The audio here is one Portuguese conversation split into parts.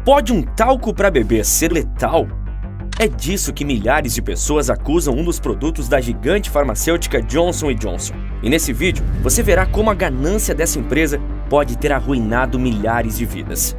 Pode um talco para bebê ser letal? É disso que milhares de pessoas acusam um dos produtos da gigante farmacêutica Johnson & Johnson. E nesse vídeo, você verá como a ganância dessa empresa pode ter arruinado milhares de vidas.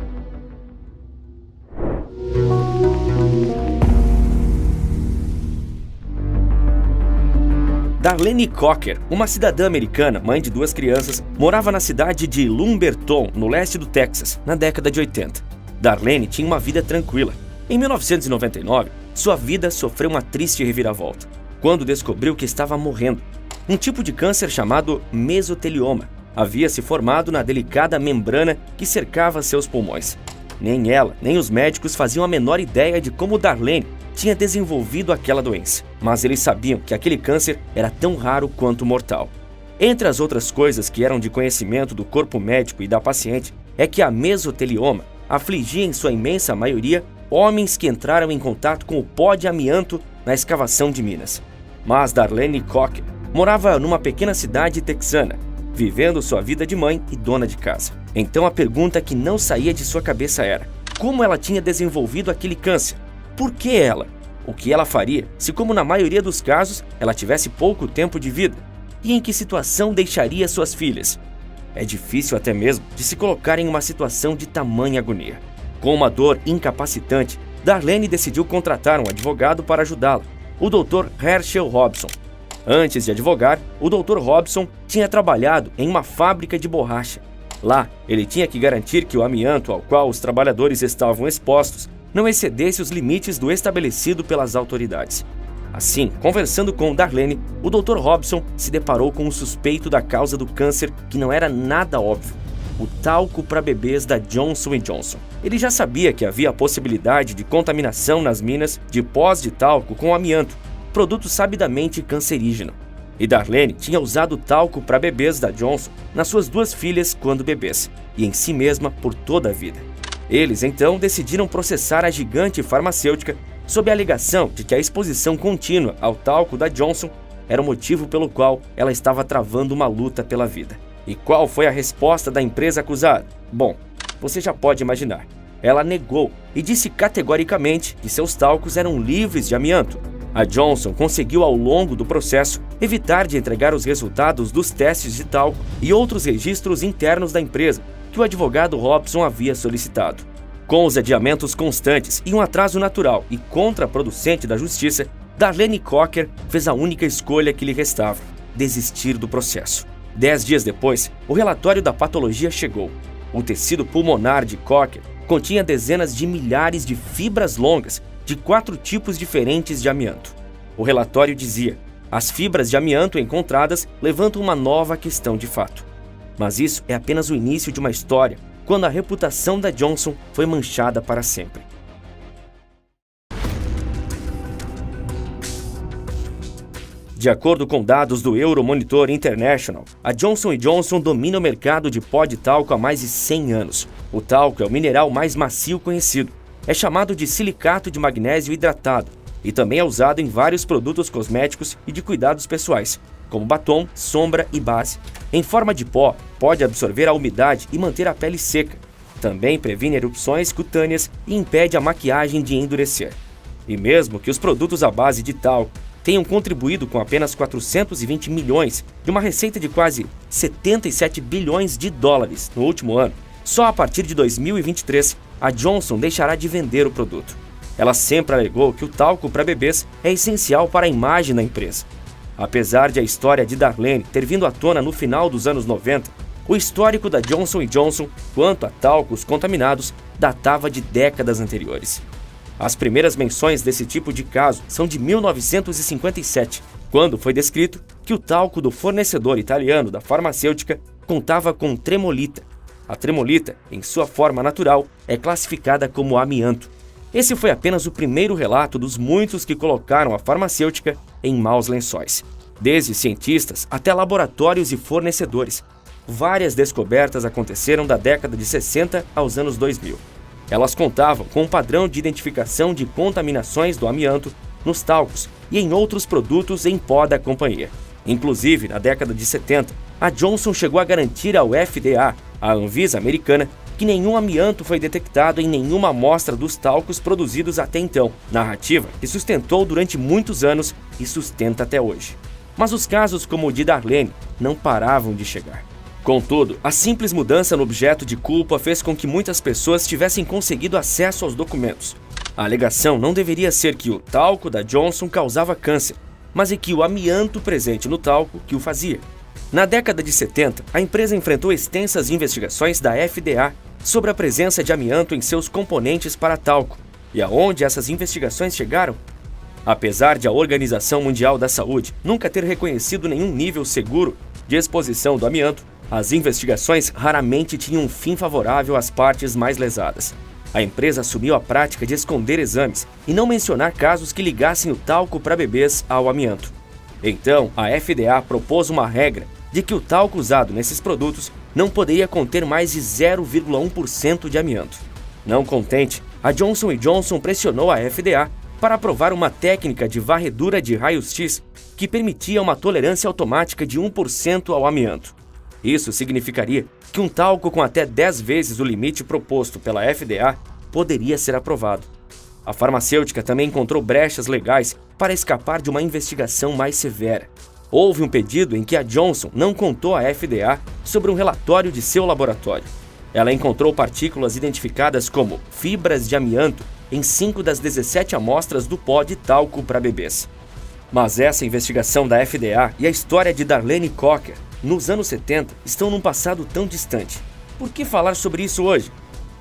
Darlene Cocker, uma cidadã americana, mãe de 2 crianças, morava na cidade de Lumberton, no leste do Texas, na década de 80. Darlene tinha uma vida tranquila. Em 1999, sua vida sofreu uma triste reviravolta, quando descobriu que estava morrendo. Um tipo de câncer chamado mesotelioma havia se formado na delicada membrana que cercava seus pulmões. Nem ela, nem os médicos faziam a menor ideia de como Darlene tinha desenvolvido aquela doença, mas eles sabiam que aquele câncer era tão raro quanto mortal. Entre as outras coisas que eram de conhecimento do corpo médico e da paciente, é que a mesotelioma afligia em sua imensa maioria homens que entraram em contato com o pó de amianto na escavação de minas. Mas Darlene Cocker morava numa pequena cidade texana, vivendo sua vida de mãe e dona de casa. Então a pergunta que não saía de sua cabeça era: como ela tinha desenvolvido aquele câncer? Por que ela? O que ela faria se, como na maioria dos casos, ela tivesse pouco tempo de vida? E em que situação deixaria suas filhas? É difícil até mesmo de se colocar em uma situação de tamanha agonia. Com uma dor incapacitante, Darlene decidiu contratar um advogado para ajudá-la, o Dr. Herschel Robson. Antes de advogar, o Dr. Robson tinha trabalhado em uma fábrica de borracha. Lá, ele tinha que garantir que o amianto ao qual os trabalhadores estavam expostos não excedesse os limites do estabelecido pelas autoridades. Assim, conversando com Darlene, o Dr. Robson se deparou com o suspeito da causa do câncer que não era nada óbvio: o talco para bebês da Johnson & Johnson. Ele já sabia que havia a possibilidade de contaminação nas minas de pós de talco com amianto, produto sabidamente cancerígeno. E Darlene tinha usado o talco para bebês da Johnson nas suas 2 filhas quando bebês, e em si mesma por toda a vida. Eles então decidiram processar a gigante farmacêutica sob a alegação de que a exposição contínua ao talco da Johnson era o motivo pelo qual ela estava travando uma luta pela vida. E qual foi a resposta da empresa acusada? Bom, você já pode imaginar. Ela negou e disse categoricamente que seus talcos eram livres de amianto. A Johnson conseguiu, ao longo do processo, evitar de entregar os resultados dos testes de talco e outros registros internos da empresa que o advogado Robson havia solicitado. Com os adiamentos constantes e um atraso natural e contraproducente da justiça, Darlene Cocker fez a única escolha que lhe restava: desistir do processo. 10 dias depois, o relatório da patologia chegou. O tecido pulmonar de Cocker continha dezenas de milhares de fibras longas de 4 tipos diferentes de amianto. O relatório dizia: as fibras de amianto encontradas levantam uma nova questão de fato. Mas isso é apenas o início de uma história, quando a reputação da Johnson foi manchada para sempre. De acordo com dados do Euromonitor International, a Johnson & Johnson domina o mercado de pó de talco há mais de 100 anos. O talco é o mineral mais macio conhecido. É chamado de silicato de magnésio hidratado e também é usado em vários produtos cosméticos e de cuidados pessoais, como batom, sombra e base. Em forma de pó, pode absorver a umidade e manter a pele seca. Também previne erupções cutâneas e impede a maquiagem de endurecer. E mesmo que os produtos à base de talco tenham contribuído com apenas 420 milhões de uma receita de quase 77 bilhões de dólares no último ano, só a partir de 2023 a Johnson deixará de vender o produto. Ela sempre alegou que o talco para bebês é essencial para a imagem da empresa. Apesar de a história de Darlene ter vindo à tona no final dos anos 90, o histórico da Johnson & Johnson quanto a talcos contaminados datava de décadas anteriores. As primeiras menções desse tipo de caso são de 1957, quando foi descrito que o talco do fornecedor italiano da farmacêutica contava com tremolita. A tremolita, em sua forma natural, é classificada como amianto. Esse foi apenas o primeiro relato dos muitos que colocaram a farmacêutica em maus lençóis. Desde cientistas até laboratórios e fornecedores. Várias descobertas aconteceram da década de 60 aos anos 2000. Elas contavam com um padrão de identificação de contaminações do amianto nos talcos e em outros produtos em pó da companhia. Inclusive, na década de 70, a Johnson chegou a garantir ao FDA, a Anvisa americana, que nenhum amianto foi detectado em nenhuma amostra dos talcos produzidos até então, narrativa que sustentou durante muitos anos e sustenta até hoje. Mas os casos como o de Darlene não paravam de chegar. Contudo, a simples mudança no objeto de culpa fez com que muitas pessoas tivessem conseguido acesso aos documentos. A alegação não deveria ser que o talco da Johnson causava câncer, mas é que o amianto presente no talco que o fazia. Na década de 70, a empresa enfrentou extensas investigações da FDA sobre a presença de amianto em seus componentes para talco. E aonde essas investigações chegaram? Apesar de a Organização Mundial da Saúde nunca ter reconhecido nenhum nível seguro de exposição do amianto, as investigações raramente tinham um fim favorável às partes mais lesadas. A empresa assumiu a prática de esconder exames e não mencionar casos que ligassem o talco para bebês ao amianto. Então, a FDA propôs uma regra de que o talco usado nesses produtos não poderia conter mais de 0,1% de amianto. Não contente, a Johnson & Johnson pressionou a FDA para aprovar uma técnica de varredura de raios-x que permitia uma tolerância automática de 1% ao amianto. Isso significaria que um talco com até 10 vezes o limite proposto pela FDA poderia ser aprovado. A farmacêutica também encontrou brechas legais para escapar de uma investigação mais severa. Houve um pedido em que a Johnson não contou à FDA sobre um relatório de seu laboratório. Ela encontrou partículas identificadas como fibras de amianto em 5 das 17 amostras do pó de talco para bebês. Mas essa investigação da FDA e a história de Darlene Cocker, nos anos 70, estão num passado tão distante. Por que falar sobre isso hoje?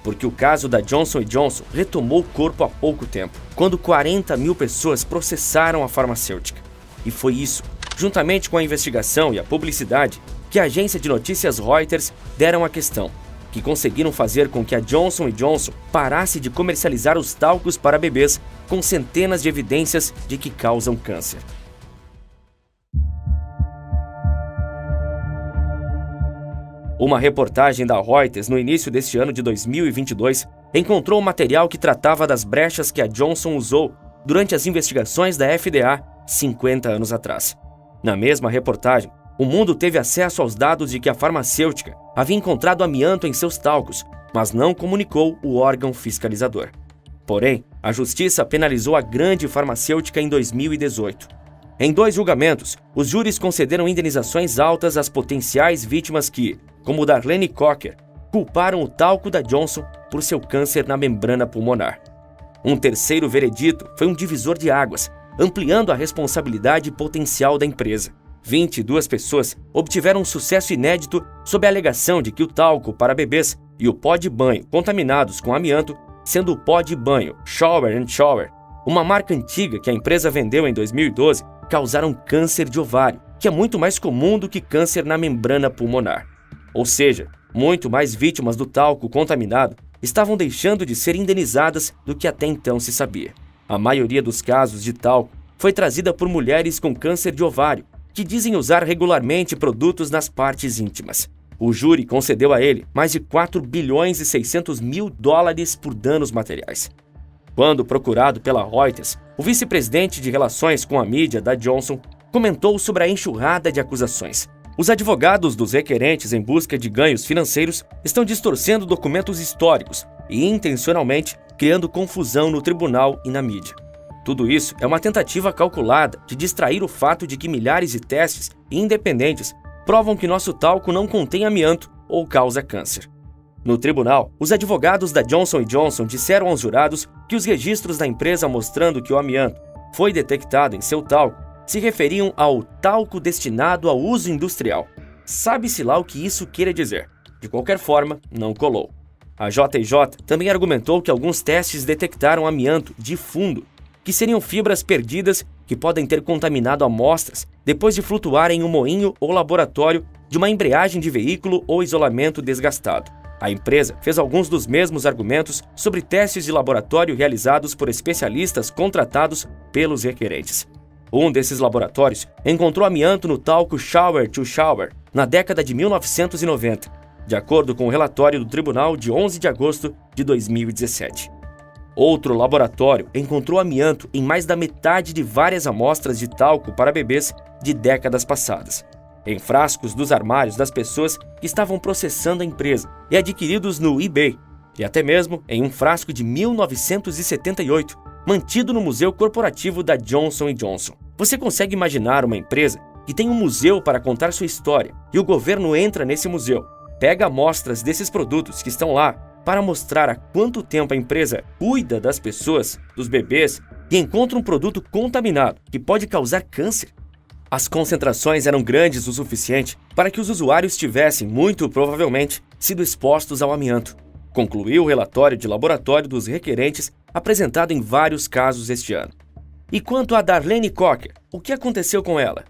Porque o caso da Johnson & Johnson retomou o corpo há pouco tempo, quando 40 mil pessoas processaram a farmacêutica. E foi isso, juntamente com a investigação e a publicidade, que a agência de notícias Reuters deram à questão, que conseguiram fazer com que a Johnson & Johnson parasse de comercializar os talcos para bebês com centenas de evidências de que causam câncer. Uma reportagem da Reuters no início deste ano de 2022 encontrou um material que tratava das brechas que a Johnson usou durante as investigações da FDA 50 anos atrás. Na mesma reportagem, o mundo teve acesso aos dados de que a farmacêutica havia encontrado amianto em seus talcos, mas não comunicou o órgão fiscalizador. Porém, a justiça penalizou a grande farmacêutica em 2018. Em 2 julgamentos, os júris concederam indenizações altas às potenciais vítimas que, como Darlene Cocker, culparam o talco da Johnson por seu câncer na membrana pulmonar. Um terceiro veredito foi um divisor de águas, ampliando a responsabilidade potencial da empresa. 22 pessoas obtiveram um sucesso inédito sob a alegação de que o talco para bebês e o pó de banho contaminados com amianto, sendo o pó de banho Shower & Shower, uma marca antiga que a empresa vendeu em 2012, causaram câncer de ovário, que é muito mais comum do que câncer na membrana pulmonar. Ou seja, muito mais vítimas do talco contaminado estavam deixando de ser indenizadas do que até então se sabia. A maioria dos casos de talco foi trazida por mulheres com câncer de ovário, que dizem usar regularmente produtos nas partes íntimas. O júri concedeu a ele mais de 4 bilhões e 600 mil dólares por danos materiais. Quando procurado pela Reuters, o vice-presidente de relações com a mídia da Johnson comentou sobre a enxurrada de acusações. Os advogados dos requerentes em busca de ganhos financeiros estão distorcendo documentos históricos e intencionalmente criando confusão no tribunal e na mídia. Tudo isso é uma tentativa calculada de distrair o fato de que milhares de testes independentes provam que nosso talco não contém amianto ou causa câncer. No tribunal, os advogados da Johnson & Johnson disseram aos jurados que os registros da empresa mostrando que o amianto foi detectado em seu talco se referiam ao talco destinado ao uso industrial. Sabe-se lá o que isso queira dizer. De qualquer forma, não colou. A J&J também argumentou que alguns testes detectaram amianto de fundo, que seriam fibras perdidas que podem ter contaminado amostras depois de flutuar em um moinho ou laboratório de uma embreagem de veículo ou isolamento desgastado. A empresa fez alguns dos mesmos argumentos sobre testes de laboratório realizados por especialistas contratados pelos requerentes. Um desses laboratórios encontrou amianto no talco Shower to Shower na década de 1990, de acordo com o relatório do tribunal de 11 de agosto de 2017. Outro laboratório encontrou amianto em mais da metade de várias amostras de talco para bebês de décadas passadas. em frascos dos armários das pessoas que estavam processando a empresa e adquiridos no eBay, e até mesmo em um frasco de 1978, mantido no Museu Corporativo da Johnson & Johnson. Você consegue imaginar uma empresa que tem um museu para contar sua história e o governo entra nesse museu, pega amostras desses produtos que estão lá para mostrar há quanto tempo a empresa cuida das pessoas, dos bebês, e encontra um produto contaminado que pode causar câncer? As concentrações eram grandes o suficiente para que os usuários tivessem, muito provavelmente, sido expostos ao amianto, concluiu o relatório de laboratório dos requerentes apresentado em vários casos este ano. E quanto a Darlene Cocker, o que aconteceu com ela?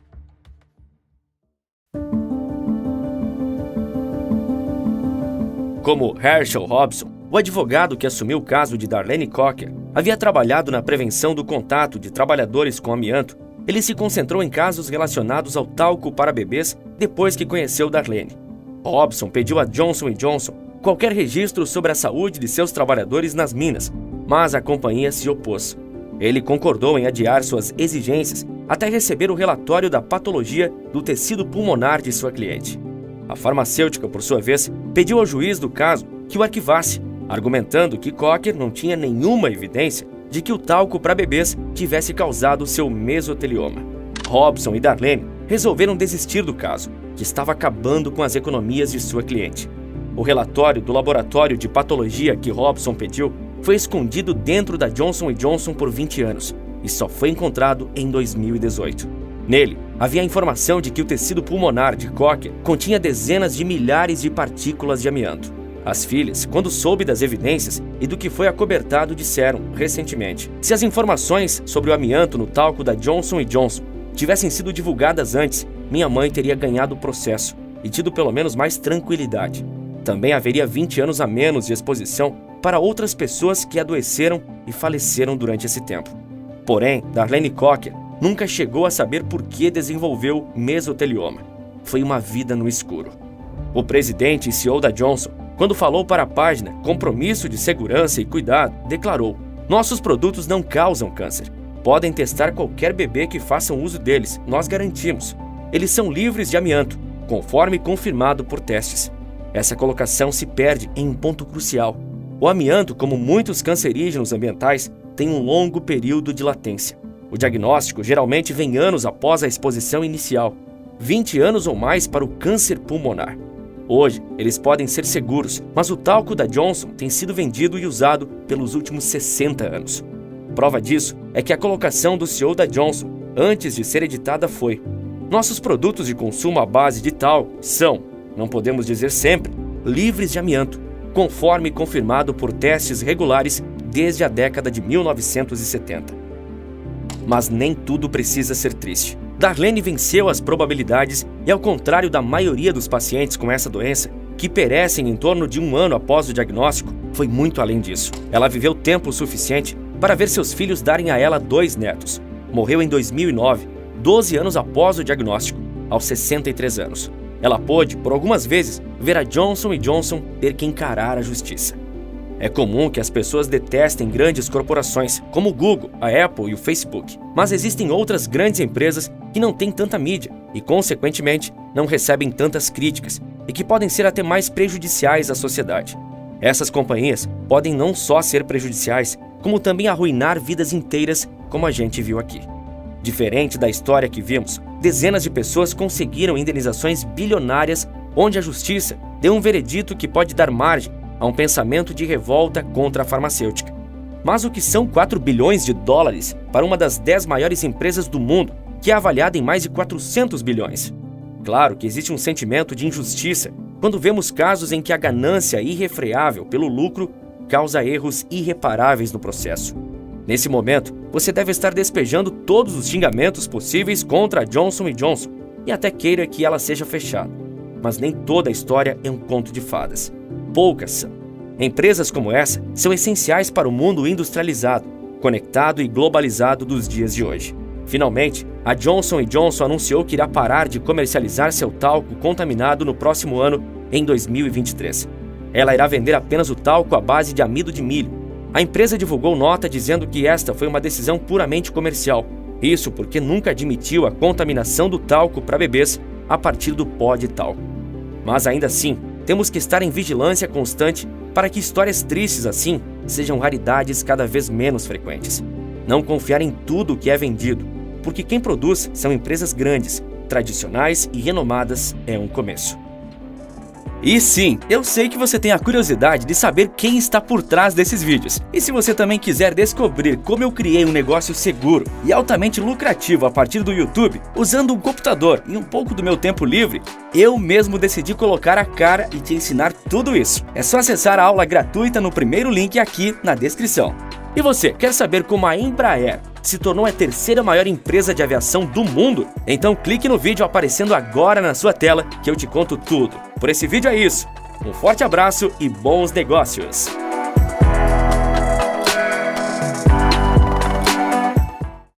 Como Herschel Robson, o advogado que assumiu o caso de Darlene Cocker, havia trabalhado na prevenção do contato de trabalhadores com amianto, ele se concentrou em casos relacionados ao talco para bebês depois que conheceu Darlene. Robson pediu a Johnson & Johnson qualquer registro sobre a saúde de seus trabalhadores nas minas, mas a companhia se opôs. Ele concordou em adiar suas exigências até receber o relatório da patologia do tecido pulmonar de sua cliente. A farmacêutica, por sua vez, pediu ao juiz do caso que o arquivasse, argumentando que Cocker não tinha nenhuma evidência de que o talco para bebês tivesse causado seu mesotelioma. Robson e Darlene resolveram desistir do caso, que estava acabando com as economias de sua cliente. O relatório do laboratório de patologia que Robson pediu foi escondido dentro da Johnson & Johnson por 20 anos e só foi encontrado em 2018. Nele, havia a informação de que o tecido pulmonar de Cocker continha dezenas de milhares de partículas de amianto. As filhas, quando soube das evidências e do que foi acobertado, disseram, recentemente, se as informações sobre o amianto no talco da Johnson & Johnson tivessem sido divulgadas antes, minha mãe teria ganhado o processo e tido pelo menos mais tranquilidade. Também haveria 20 anos a menos de exposição para outras pessoas que adoeceram e faleceram durante esse tempo. Porém, Darlene Cocker nunca chegou a saber por que desenvolveu mesotelioma. Foi uma vida no escuro. O presidente e CEO da Johnson, quando falou para a página Compromisso de Segurança e Cuidado, declarou: "Nossos produtos não causam câncer. Podem testar qualquer bebê que façam uso deles, nós garantimos. Eles são livres de amianto, conforme confirmado por testes." Essa colocação se perde em um ponto crucial. O amianto, como muitos cancerígenos ambientais, tem um longo período de latência. O diagnóstico geralmente vem anos após a exposição inicial, 20 anos ou mais para o câncer pulmonar. Hoje, eles podem ser seguros, mas o talco da Johnson tem sido vendido e usado pelos últimos 60 anos. Prova disso é que a colocação do CEO da Johnson, antes de ser editada, foi: "Nossos produtos de consumo à base de talco são, não podemos dizer sempre, livres de amianto, conforme confirmado por testes regulares desde a década de 1970. Mas nem tudo precisa ser triste. Darlene venceu as probabilidades e, ao contrário da maioria dos pacientes com essa doença, que perecem em torno de 1 ano após o diagnóstico, foi muito além disso. Ela viveu tempo suficiente para ver seus filhos darem a ela 2 netos. Morreu em 2009, 12 anos após o diagnóstico, aos 63 anos. Ela pôde, por algumas vezes, ver a Johnson & Johnson ter que encarar a justiça. É comum que as pessoas detestem grandes corporações, como o Google, a Apple e o Facebook. Mas existem outras grandes empresas que não têm tanta mídia e, consequentemente, não recebem tantas críticas e que podem ser até mais prejudiciais à sociedade. Essas companhias podem não só ser prejudiciais, como também arruinar vidas inteiras, como a gente viu aqui. Diferente da história que vimos, dezenas de pessoas conseguiram indenizações bilionárias, onde a justiça deu um veredito que pode dar margem a um pensamento de revolta contra a farmacêutica. Mas o que são 4 bilhões de dólares para uma das 10 maiores empresas do mundo, que é avaliada em mais de 400 bilhões? Claro que existe um sentimento de injustiça quando vemos casos em que a ganância irrefreável pelo lucro causa erros irreparáveis no processo. Nesse momento, você deve estar despejando todos os xingamentos possíveis contra a Johnson & Johnson e até queira que ela seja fechada. Mas nem toda a história é um conto de fadas. Poucas são. Empresas como essa são essenciais para o mundo industrializado, conectado e globalizado dos dias de hoje. Finalmente, a Johnson & Johnson anunciou que irá parar de comercializar seu talco contaminado no próximo ano, em 2023. Ela irá vender apenas o talco à base de amido de milho. A empresa divulgou nota dizendo que esta foi uma decisão puramente comercial. Isso porque nunca admitiu a contaminação do talco para bebês a partir do pó de talco. Mas ainda assim, temos que estar em vigilância constante para que histórias tristes assim sejam raridades cada vez menos frequentes. Não confiar em tudo que é vendido, porque quem produz são empresas grandes, tradicionais e renomadas é um começo. E sim, eu sei que você tem a curiosidade de saber quem está por trás desses vídeos. E se você também quiser descobrir como eu criei um negócio seguro e altamente lucrativo a partir do YouTube, usando um computador e um pouco do meu tempo livre, eu mesmo decidi colocar a cara e te ensinar tudo isso. É só acessar a aula gratuita no primeiro link aqui na descrição. E você, quer saber como a Embraer se tornou a terceira maior empresa de aviação do mundo? Então clique no vídeo aparecendo agora na sua tela que eu te conto tudo. Por esse vídeo é isso. Um forte abraço e bons negócios!